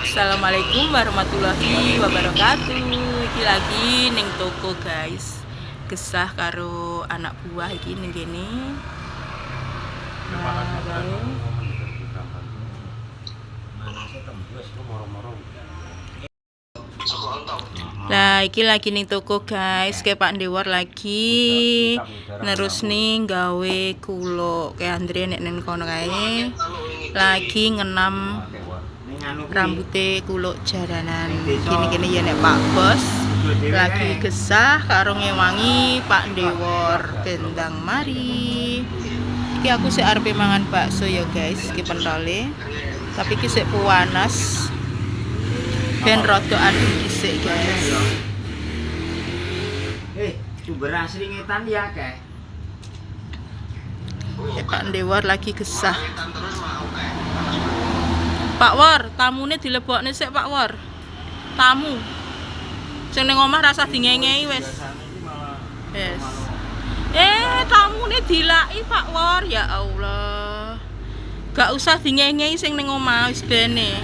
Assalamualaikum warahmatullahi wabarakatuh. Iki lagi ning toko guys. Gesah karo anak buah iki ning kene. Nah, iki lagi ning toko guys, kayak Pak Dewar lagi nerus nih gawe kulo kayak Andre nek neng kono kae. Lagi ngenam rambutnya kulo jaranan. Gini-gini ya nek Pak Bos lagi gesah karo ngewangi Pak Dewar gendang mari. Iki aku sik arepe mangan bakso ya guys, iki pentole. Tapi iki sik panas. Ben rada adem dhisik guys. Sumber asli ngetan ya keh. Pak Dewar lagi gesah. Pak War, tamune dilebokne sik Pak War. Tamu. Sing ning omah rasa dingengei wis. Wis. Tamune dilaki Pak War, ya Allah. Gak usah dingengei sing ning omah wis bene.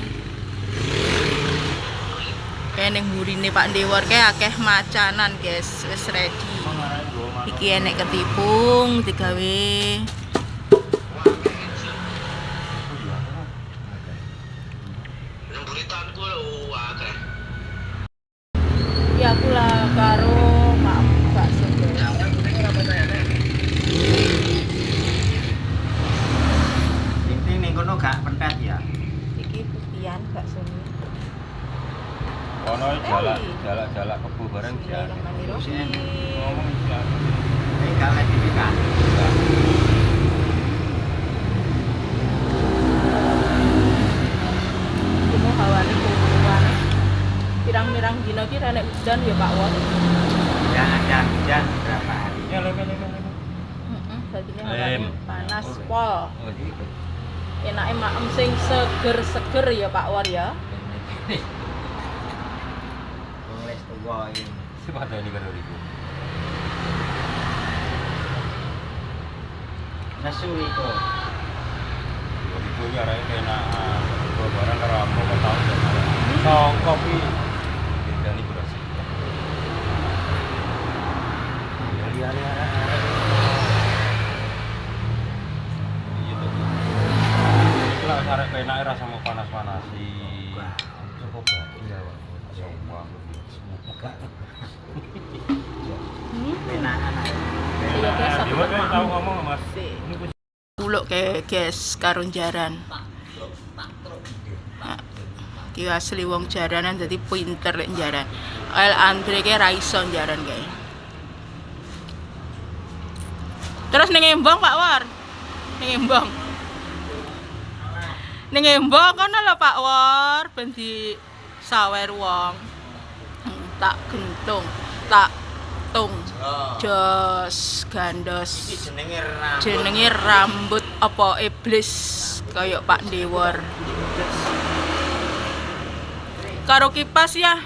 Kayak neng burine Pak Dewar kayak akeh macanan guys, wis ready. Iki enek ketipung digawe ya aku lah karo mak bakso guys. Penting ning kono gak pentet ya. Iki putihan baksone. Kono jalak kebu bareng ya. Bismillahirrahmanirrahim. Ngomong ya. Ning gak lagi kan. Cuma hawane kuwan. Pirang-pirang dina ki nek udan ya Pak Won. Jangan hujan berapa hari. Ya lem. Dadine hawane panas pol. Oh gitu. Enake maem sing seger-seger ya Pak War ya. Wis tuwa iki. Siapa ini karo iku? Nesu iku. Iku arek enak. Gua barang karo ampo kok tau ya. Songko pi. Bedane beras. Ya. Iya tuh. Iki lah arek enake rasa mau panas-panasi. Cukup ya. Sumpah. Enakan ae. Iya guys, aku Dia kan tahu ngomong Mas. Kuluk kayak guys karun jaran. Dia asli wong jaranan jadi pinter lek jaran. El Andre kayak raiso jaran kayak. Terus ning Embong Pak War. Ning Embong. Ning Embong kono lho Pak War ben di sawer wong. Tak gentung, tak tung. Jos gandos. Iki jenenge Jenenge rambut apa iblis kayak Pak Dewar. Karo kipas ya.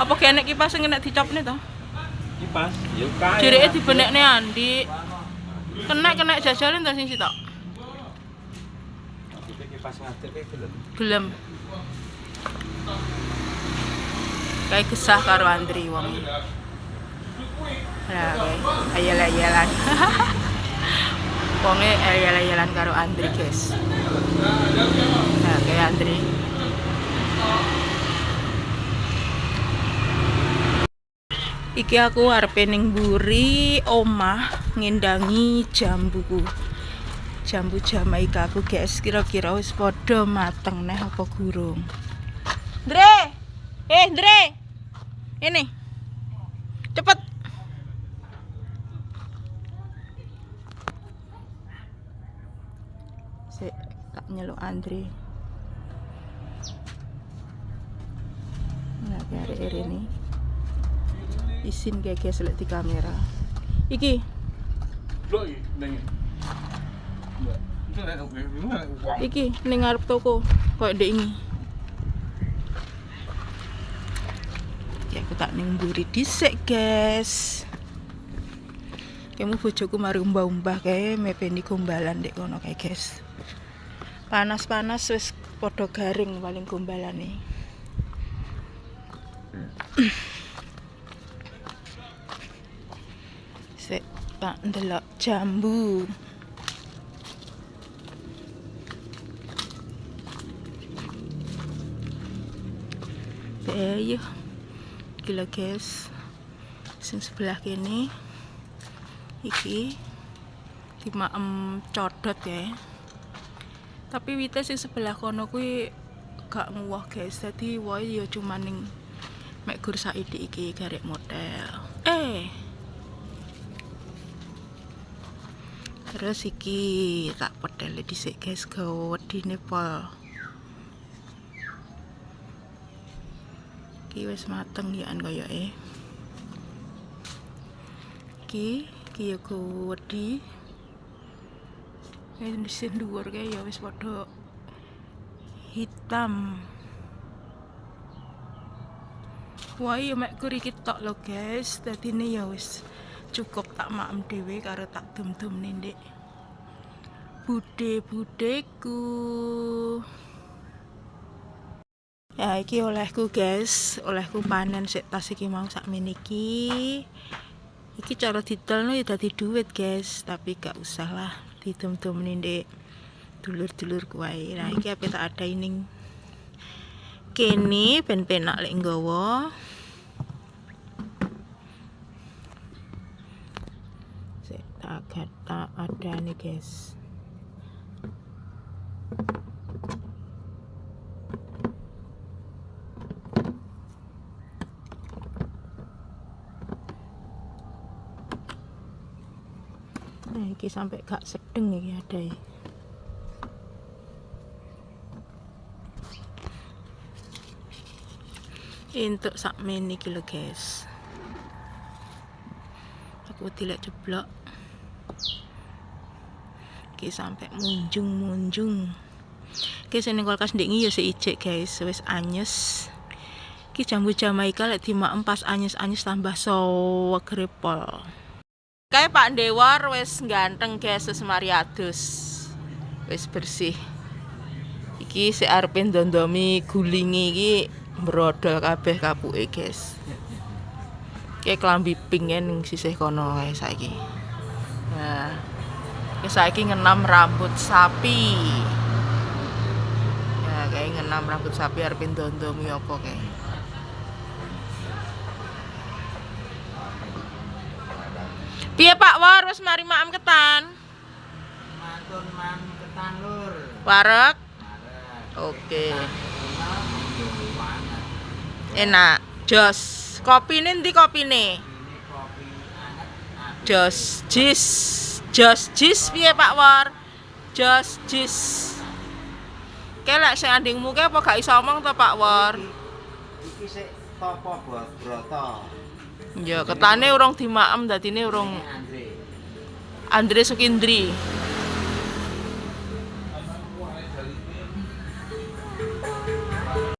Apa kene kipas sing nek dicopne to? Kipas, ya kae. Jereke dibenekne Andi. Kena jajalin to sing sitok. Kipas ngadeg gelem. Gelem. Kayak gesah karo Andri wong. Nah, kayak ayal-ayalan. Wonge ayal-ayalan karo Andri, guys. Nah, kayak Andri. Iki aku arepe ning mburi omah ngendangi jambuku. Jambu Jamaika aku guys, kira-kira wis padha mateng neh apa gurung. Dre! Dre! Ini. Cepet. Sik tak nyeluk Andre. Nah, arek ini. Isin guys lek di kamera. Iki. Iki ning ngarep toko koyo ndek ini. Ya aku tak ning mburi dhisik, guys. Kamu bojoku mari umbah-umbah kae mepeni gombalan ndek kono kae, guys. Panas-panas wis padha garing paling gombalane. Sik tak ndelok jambu. Ayo. Gila guys. Sing sebelah kene iki dimaem codot ya. Tapi wite sing sebelah kono kuwi gak nguwah guys. Dadi wae ya cuma ning mek gur saiki iki garek model. Terus iki tak pedele dhisik guys, gawe wedine pol. Iki wis mateng ya koyoke. Iki ya gawe wedi. Ini sing dhuwur kae ya wis padha hitam. Wah, ya mek gur iki tok lho guys. Dadine ya wis cukup tak maem dhewe karo tak dum-dumne ndek bude-budeku. Ya iki olehku guys, olehku panen sik tas iki mau sakmene iki. Iki cara ditelno ya dadi duit guys, tapi gak usah lah didum-dumne ndek dulur-dulurku wae. Nah iki ape tak ada ning kene ben penak lek nggawa. Tak ada nih guys. Nah ini sampai gak sedeng nih ada ya. Untuk sakmene iki lho guys. Aku tidak jeblok. Iki sampai munjung. Iki sing ning kulkas ndek ya sik ijik guys, wis anyes. Iki jambu Jamaika lek dimaem pas anyes-anyes tambah suwegere pol. Kae Pak Dewar wis ganteng guys, wis mari adus. Wis bersih. Iki sik arepe ndondomi gulingi iki mbrodol kabeh kapuke guys. Kayak kelambi pink ning sisih kono kae saiki. Nah, saiki ngenam rambut sapi. Ya, kayak ngenam rambut sapi arep ndondomi apa kae. Piye Pak War wis mari maem ketan? Matur man ketan lur. Wareg. Oke. Enak. Jos. Kopine ndi kopine? Ini kopi anget. Jos jis piye Pak War? Jos jis. Kelek sing andingmu ke apa gak iso omong to Pak War? Iki sik topo broto. Ya ketane urung dimaem dadine urung Andre. Andre Sukindri.